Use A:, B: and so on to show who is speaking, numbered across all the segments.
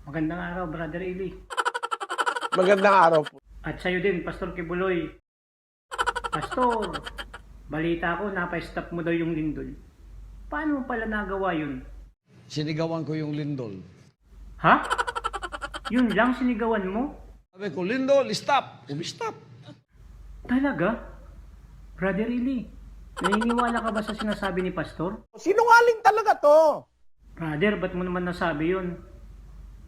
A: Magandang araw, Brother Eli.
B: Magandang araw po.
A: At sa'yo din, Pastor Kibuloy. Pastor, balita ko, napa-stop mo daw yung lindol. Paano mo pala nagawa yun?
C: Sinigawan ko yung lindol.
A: Ha? Yun lang sinigawan mo?
C: Sabi ko, lindol, stop! Stop!
A: Talaga? Brother Eli, naniniwala ka ba sa sinasabi ni Pastor?
B: Sinungaling talaga to.
A: Brother, ba't mo naman nasabi yun?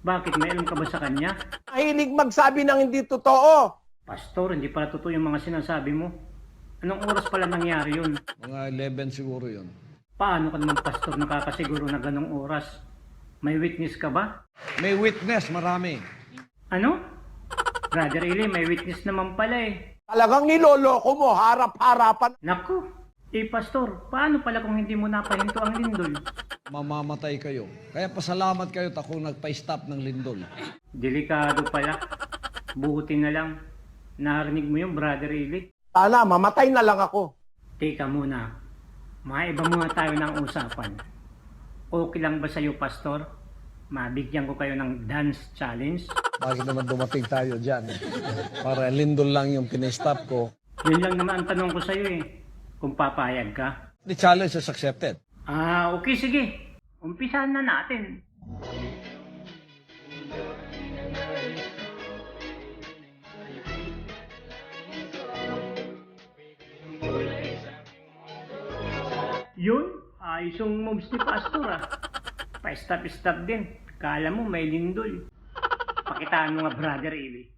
A: Bakit? May alam ka ba sa kanya?
B: Mahilig magsabi ng hindi totoo.
A: Pastor, hindi pala totoo yung mga sinasabi mo. Anong oras pala nangyari yun?
C: Mga 11 siguro yun.
A: Paano ka naman, Pastor, nakakasiguro na ganong oras? May witness ka ba?
C: May witness, marami.
A: Ano? Brother Eli, may witness naman pala eh.
B: Talagang niloloko mo, harap-harapan.
A: Naku, Pastor, paano pala kung hindi mo napahinto ang lindol?
C: Mamamatay kayo. Kaya pasalamat kayo at ako nagpa-stop ng lindol.
A: Delikado pala. Buti na lang. Narinig mo yung Brother Eli?
B: Sana, mamatay na lang ako.
A: Teka muna. Maiba muna tayo ng usapan. Okay lang ba sa'yo, Pastor? Mabigyan ko kayo ng dance challenge?
C: Bakit naman dumating tayo dyan? Para lindol lang yung pinastop ko.
A: Yun lang naman ang tanong ko sa'yo eh. Kung papayag ka.
C: The challenge is accepted.
A: Okay, sige. Umpisahan na natin. Yun, ayos yung moves ni Pastor ah. Pa-stop-stop din. Kala mo may lindol. Pakitaan mo nga, Brother Eli.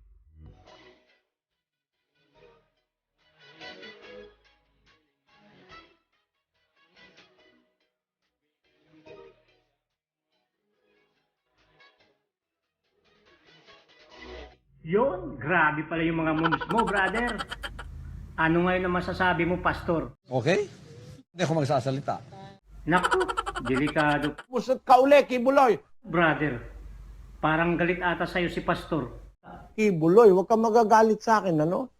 A: Yun, grabe pala yung mga moves mo, brother. Ano ngayon ang masasabi mo, Pastor?
C: Okay? Hindi ako magsasalita.
A: Naku, delikado.
B: Pusot ka uli, Kibuloy.
A: Brother, parang galit ata sa'yo si Pastor.
B: Kibuloy, huwag ka magagalit sa akin, ano?